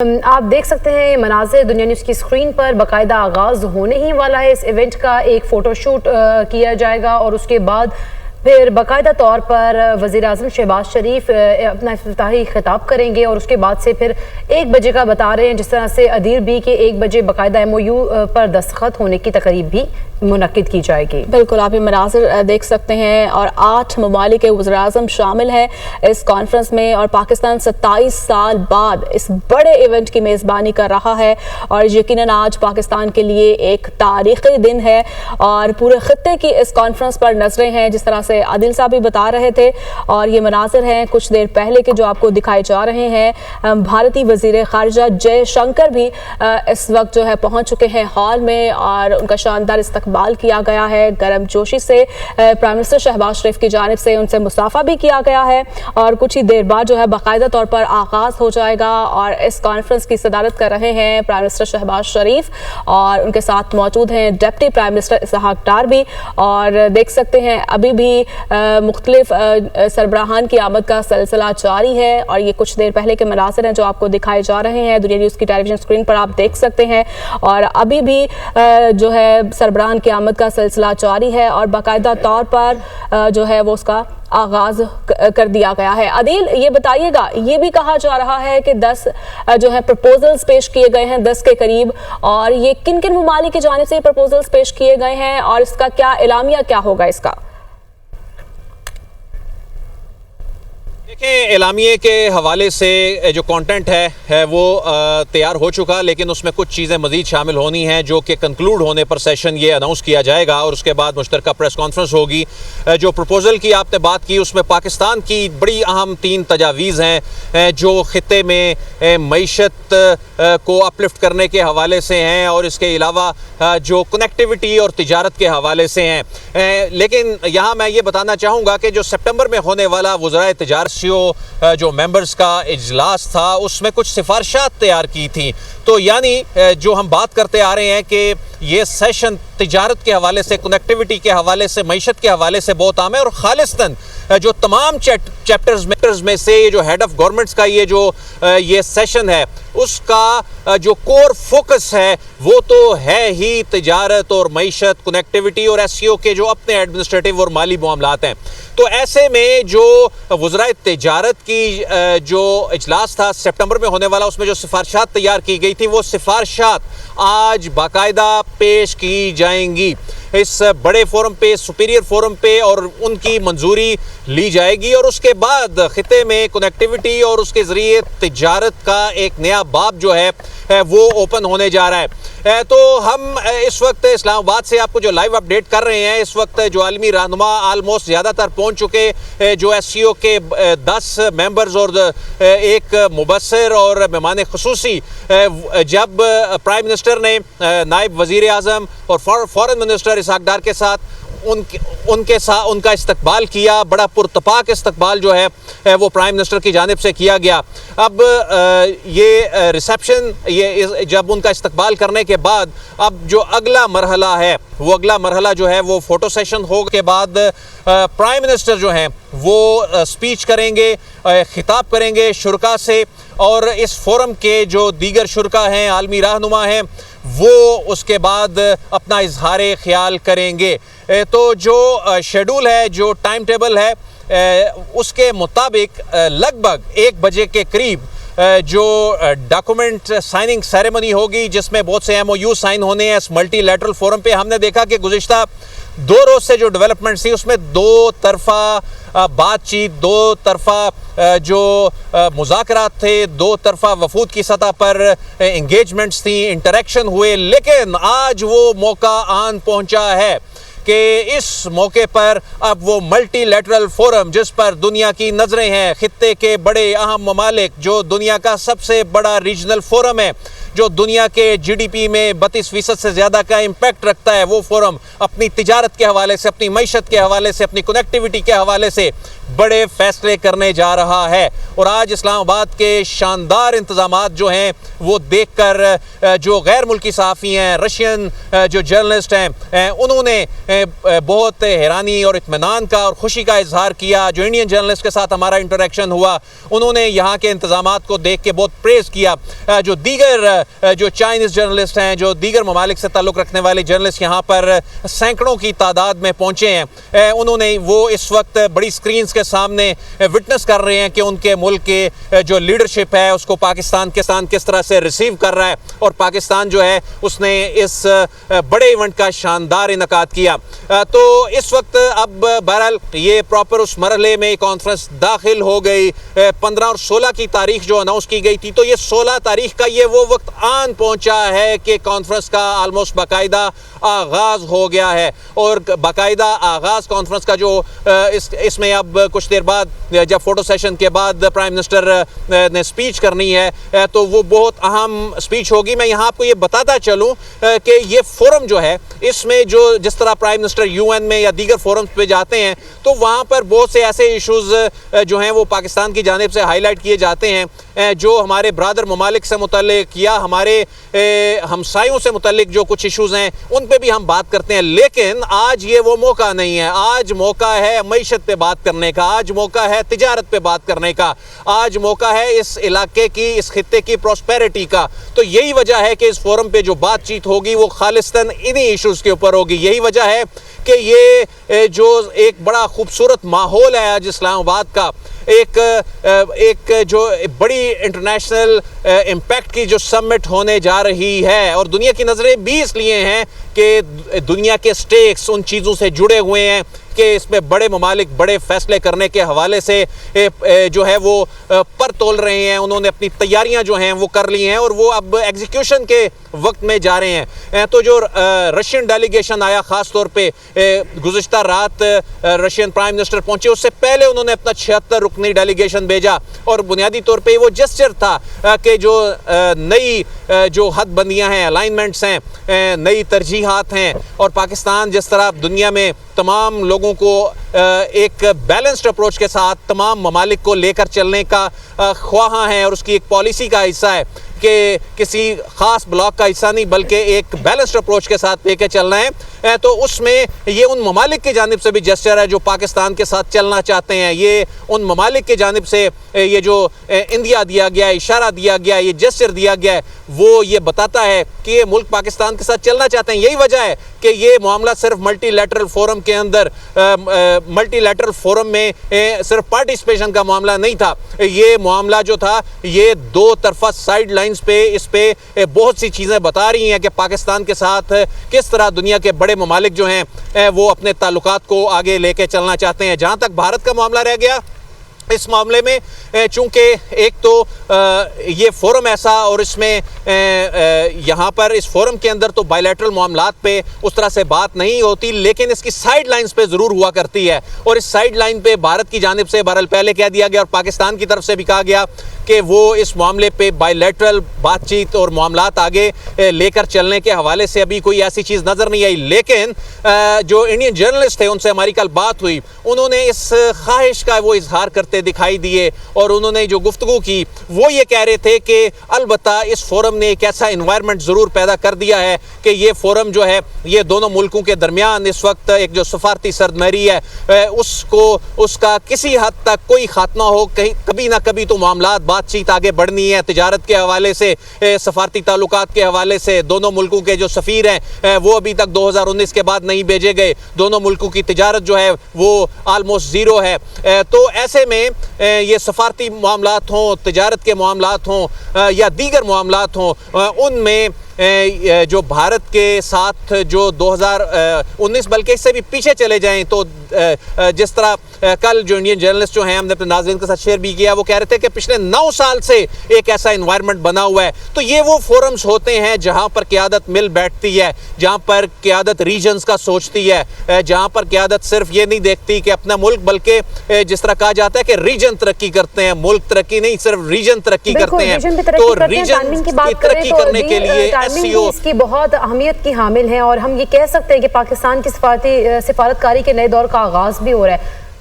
आप देख सकते हैं ये मनाज़िर दुनिया न्यूज़ की स्क्रीन पर। बाकायदा आगाज़ होने ही वाला है इस इवेंट का। एक फ़ोटोशूट किया जाएगा और उसके बाद फिर बाकायदा तौर पर वज़ीर-ए-आज़म शहबाज शरीफ अपना इफ्तिताही खिताब करेंगे और उसके बाद से फिर 1 बजे का बता रहे हैं, जिस तरह से अदील बी के 1 बजे बाकायदा MOU पर दस्तखत होने की तकरीब भी मुनक्किद की जाएगी। बिल्कुल, आप ये मनाज़िर देख सकते हैं और 8 ममालिक के वज़ीर-ए-आज़म शामिल हैं इस कॉन्फ्रेंस में और पाकिस्तान 27 साल बाद इस बड़े इवेंट की मेज़बानी कर रहा है और यकीनन आज पाकिस्तान के लिए एक तारीख़ी दिन है और पूरे ख़ित्ते की इस कॉन्फ्रेंस पर नज़रें हैं, जिस तरह से आदिल साहब भी बता रहे थे। और ये मनाज़िर हैं कुछ देर पहले के जो आपको दिखाए जा रहे हैं। भारतीय वज़ीर ख़ारिजा जयशंकर भी इस वक्त जो है पहुँच चुके हैं हॉल में और उनका शानदार इस्तकबाल किया गया है। गर्मजोशी से प्राइम मिनिस्टर शहबाज शरीफ की जानिब से उनसे मुसाफा भी किया गया है और कुछ ही देर बाद जो है बाकायदा तौर पर आगाज़ हो जाएगा और इस कॉन्फ्रेंस की सदारत कर रहे हैं प्राइम मिनिस्टर शहबाज शरीफ और उनके साथ मौजूद हैं डिप्टी प्राइम मिनिस्टर इसहाक डार भी। और देख सकते हैं अभी भी मुख्तलिफ सरबराहान की आमद का सिलसिला जारी है और ये कुछ देर पहले के मनाज़िर हैं जो आपको दिखाए जा रहे हैं दुनिया न्यूज़ की टेलीविजन स्क्रीन पर आप देख सकते हैं। और अभी भी जो है सरबराहान की आमद का सिलसिला जारी है और बाकायदा तौर पर जो है वो उसका आगाज कर दिया गया है। अदील, ये बताइएगा, ये भी कहा जा रहा है कि 10 जो है प्रपोजल्स पेश किए गए हैं 10 के करीब, और ये किन किन ममालिक की जानिब से प्रपोजल्स पेश किए गए हैं और इसका क्या एलामिया क्या होगा इसका? देखिए, एलामिये के हवाले से जो कंटेंट है वो तैयार हो चुका, लेकिन उसमें कुछ चीज़ें मज़ीद शामिल होनी हैं जो कि कंक्लूड होने पर सेशन ये अनाउंस किया जाएगा और उसके बाद मुश्तरका प्रेस कॉन्फ्रेंस होगी। जो प्रपोज़ल की आपने बात की उसमें पाकिस्तान की बड़ी अहम 3 तजावीज़ हैं जो ख़ित्ते में मईशत को अपलिफ्ट करने के हवाले से हैं और इसके अलावा जो कनेक्टिविटी और तिजारत के हवाले से हैं। लेकिन यहाँ मैं ये बताना चाहूँगा कि जो सितंबर में होने वाला वज़राए तिजारत जो मेंबर्स का इजलास था उसमें कुछ सिफारिशात तैयार की थी। तो यानी जो हम बात करते आ रहे हैं कि ये सेशन तिजारत के हवाले से, कनेक्टिविटी के हवाले से, मईशत के हवाले से बहुत आम है और खालिस्तन जो तमाम चैप्टर्स में से ये जो हेड ऑफ गवर्नमेंट्स का ये सेशन है उसका जो कोर फोकस है वो तो है ही तिजारत और मईशत, कनेक्टिविटी और SCO के जो अपने एडमिनिस्ट्रेटिव और माली मामलात हैं। तो ऐसे में जो वज़राए तिजारत की जो इजलास था सितंबर में होने वाला, उसमें जो सिफारिशात तैयार की गई थी वो सिफारिशात आज बाकायदा पेश की जाएंगी इस बड़े फोरम पे, सुपीरियर फोरम पे, और उनकी मंजूरी ली जाएगी और उसके बाद खिते में कनेक्टिविटी और उसके ज़रिए तिजारत का एक नया बाब जो है वो ओपन होने जा रहा है। तो हम इस वक्त इस्लामाबाद से आपको जो लाइव अपडेट कर रहे हैं, इस वक्त जो आलमी रहनुमा आलमोस्ट ज़्यादातर पहुँच चुके, जो SCO के 10 मेंबर्स और एक मुबस्सिर और मेहमान खुसूसी, जब प्राइम मिनिस्टर ने नायब वज़ीर आज़म और फॉरेन मिनिस्टर इसहाक डार के साथ उनका इस्तकबाल किया, बड़ा पुरतपाक इस्तकबाल जो है वो प्राइम मिनिस्टर की जानिब से किया गया। अब ये रिसेप्शन, ये जब उनका इस्तकबाल करने के बाद अब जो अगला मरहला है वो अगला मरहला जो है वो फ़ोटो सेशन हो के बाद प्राइम मिनिस्टर जो हैं वो स्पीच करेंगे, खिताब करेंगे शुरका से, और इस फोरम के जो दीगर शुरका हैं, आलमी रहनुमा हैं, वो उसके बाद अपना इजहार ख्याल करेंगे। तो जो शेड्यूल है, जो टाइम टेबल है, उसके मुताबिक लगभग 1 बजे के करीब जो डॉक्यूमेंट साइनिंग सेरेमनी होगी जिसमें बहुत से MOU साइन होने हैं इस मल्टीलैटरल फोरम पे। हमने देखा कि गुज़िश्ता 2 रोज़ से जो डेवलपमेंट थी उसमें 2 तरफ़ा बातचीत, 2 तरफ़ा जो मुज़ाकरात थे, 2 तरफ़ा वफूद की सतह पर इंगेजमेंट्स थी, इंटरेक्शन हुए। लेकिन आज वो मौका आन पहुंचा है कि इस मौके पर अब वो मल्टीलैटरल फोरम जिस पर दुनिया की नज़रें हैं, खित्ते के बड़े अहम ममालिक, जो दुनिया का सबसे बड़ा रीजनल फोरम है, जो दुनिया के GDP में 32% से ज़्यादा का इम्पैक्ट रखता है, वो फोरम अपनी तिजारत के हवाले से, अपनी मईशत के हवाले से, अपनी कनेक्टिविटी के हवाले से बड़े फैसले करने जा रहा है। और आज इस्लामाबाद के शानदार इंतजामात जो हैं वो देखकर जो गैर मुल्की सहाफ़ी हैं, रशियन जो जर्नलिस्ट हैं, उन्होंने बहुत हैरानी और इत्मीनान का और खुशी का इजहार किया। जो इंडियन जर्नलिस्ट के साथ हमारा इंटरेक्शन हुआ, उन्होंने यहाँ के इंतजामात को देख के बहुत प्रेज़ किया। जो दीगर जो चाइनीज़ जर्नलिस्ट हैं, जो दीगर ममालिक से ताल्लुक़ रखने वाले जर्नलिस्ट यहाँ पर सैकड़ों की तादाद में पहुँचे हैं, उन्होंने वो इस वक्त बड़ी स्क्रीन्स के सामने विटनेस कर रहे हैं कि उनके मुल्क के जो लीडरशिप है उसको पाकिस्तान किस तरह से रिसीव कर रहा है। और पाकिस्तान जो है उसने इस बड़े इवेंट का शानदार इनकाद किया। तो इस वक्त अब बहरहाल ये प्रॉपर उस मरहले में कॉन्फ्रेंस दाखिल हो गई। 15 और 16 की तारीख जो अनाउंस की गई थी, तो ये 16 तारीख का ये वो वक्त आन पहुंचा है कि कॉन्फ्रेंस का ऑलमोस्ट बाकायदा आगाज़ हो गया है। और बाकायदा आगाज़ कॉन्फ्रेंस का जो इसमें अब कुछ देर बाद जब फोटो सेशन के बाद प्राइम मिनिस्टर ने स्पीच करनी है, तो वो बहुत अहम स्पीच होगी। मैं यहाँ आपको ये बताता चलूँ कि ये फोरम जो है इसमें जो जिस तरह प्राइम मिनिस्टर यूएन में या दीगर फोरम्स पे जाते हैं, तो वहाँ पर बहुत से ऐसे इश्यूज़ जो हैं वो पाकिस्तान की जानिब से हाईलाइट किए जाते हैं, जो हमारे ब्रादर ममालिक से मुतल्लिक या हमारे हमसायों से मुतल्लिक जो कुछ इश्यूज़ हैं उन पे भी हम बात करते हैं। लेकिन आज ये वो मौका नहीं है। आज मौका है मईशत पे बात करने का, आज मौका है तिजारत पे बात करने का, आज मौका है इस इलाके की, इस खित्ते की प्रॉस्पेरिटी का। तो यही वजह है कि इस फोरम पे जो बातचीत होगी वो खालिस्तन इन्हीं इश्यूज़ के ऊपर होगी। यही वजह है कि ये जो एक बड़ा खूबसूरत माहौल है आज इस्लामाबाद का, एक जो बड़ी इंटरनेशनल इम्पैक्ट की जो समिट होने जा रही है, और दुनिया की नज़रें भी इसलिए हैं कि दुनिया के स्टेक्स उन चीज़ों से जुड़े हुए हैं कि इसमें बड़े ममालिक बड़े फैसले करने के हवाले से जो है वो पर तोल रहे हैं। उन्होंने अपनी तैयारियां जो हैं वो कर ली हैं और वो अब एग्जीक्यूशन के वक्त में जा रहे हैं। तो जो रशियन डेलीगेशन आया, ख़ास तौर पे गुज़िश्ता रात रशियन प्राइम मिनिस्टर पहुंचे, उससे पहले उन्होंने अपना 76 रुकनी डेलीगेशन भेजा। और बुनियादी तौर पे वो जेस्चर था कि जो नई जो हदबंदियाँ हैं, अलाइनमेंट्स हैं, नई तरजीहात हैं, और पाकिस्तान जिस तरह दुनिया में तमाम लोगों को एक बैलेंस्ड अप्रोच के साथ तमाम ममालिक को लेकर चलने का ख्वाहा है और उसकी एक पॉलिसी का हिस्सा है कि किसी ख़ास ब्लॉक का हिस्सा नहीं बल्कि एक बैलेंस्ड अप्रोच के साथ लेके चलना है। तो उसमें ये उन ममालिक की जानिब से भी जेस्चर है जो पाकिस्तान के साथ चलना चाहते हैं। ये उन ममालिक की जानिब से ये जो इंडिया दिया गया है, इशारा दिया गया है, ये जेस्चर दिया गया है, वो ये बताता है कि ये मुल्क पाकिस्तान के साथ चलना चाहते हैं। यही वजह है कि ये मामला सिर्फ मल्टीलैटरल फोरम के अंदर मल्टीलैटरल फोरम में सिर्फ पार्टिसिपेशन का मामला नहीं था। ये मामला जो था ये दो तरफा साइड लाइंस पे इस पे बहुत सी चीज़ें बता रही हैं कि पाकिस्तान के साथ किस तरह दुनिया के बड़े ममालिक जो हैं वो अपने ताल्लुकात को आगे लेके चलना चाहते हैं। जहाँ तक भारत का मामला रह गया, इस मामले में चूंकि एक तो ये फोरम ऐसा, और इसमें यहाँ पर इस फोरम के अंदर तो बायलैटरल मामलात पे उस तरह से बात नहीं होती, लेकिन इसकी साइड लाइंस पे ज़रूर हुआ करती है। और इस साइड लाइन पे भारत की जानिब से बहरहाल पहले कह दिया गया और पाकिस्तान की तरफ से भी कहा गया कि वो इस मामले पे बायलैटरल बातचीत और मामलात आगे लेकर चलने के हवाले से अभी कोई ऐसी चीज़ नज़र नहीं आई। लेकिन जो इंडियन जर्नलिस्ट थे उनसे हमारी कल बात हुई, उन्होंने इस ख्वाहिश का वो इजहार करते दिखाई दिए और उन्होंने जो गुफ्तगू की वो ये कह रहे थे कि अलबत्ता इस फोरम ने एक ऐसा एनवायरनमेंट ज़रूर पैदा कर दिया है कि ये फोरम जो है ये दोनों मुल्कों के दरमियान इस वक्त एक जो सफारती सरदमहरी है उसका किसी हद तक कोई खात्मा हो, कभी ना कभी तो मामलात बातचीत आगे बढ़नी है। तिजारत के हवाले से, सफारती ताल्लुकात के हवाले से दोनों मुल्कों के जो सफ़ीर हैं वो अभी तक 2019 के बाद नहीं भेजे गए। दोनों मुल्कों की तिजारत जो है वो आलमोस्ट ज़ीरो है। तो ऐसे में ये सफारती मामलात हों, तिजारत के मामलात हों या दीगर मामलात हों, उनमें जो भारत के साथ जो 2019 बल्कि इससे भी पीछे चले जाएं तो जिस तरह कल जो इंडियन जर्नलिस्ट जो हैं हमने अपने नाज़रीन के साथ शेयर भी किया, वो कह रहे थे कि पिछले 9 साल से एक ऐसा इन्वायरमेंट बना हुआ है। तो ये वो फोरम्स होते हैं जहां पर क़यादत मिल बैठती है, जहां पर क़यादत रीजन्स का सोचती है, जहां पर क़यादत सिर्फ ये नहीं देखती कि अपना मुल्क, बल्कि जिस तरह कहा जाता है कि रीजन तरक्की करते हैं, मुल्क तरक्की नहीं, सिर्फ रीजन तरक्की करते हैं। तो रीजन की तरक्की करने के लिए SCO इसकी बहुत अहमियत की हामिल है और हम ये कह सकते हैं कि पाकिस्तान की सिफारतकारी के नए दौर का आगाज़ भी हो रहा है।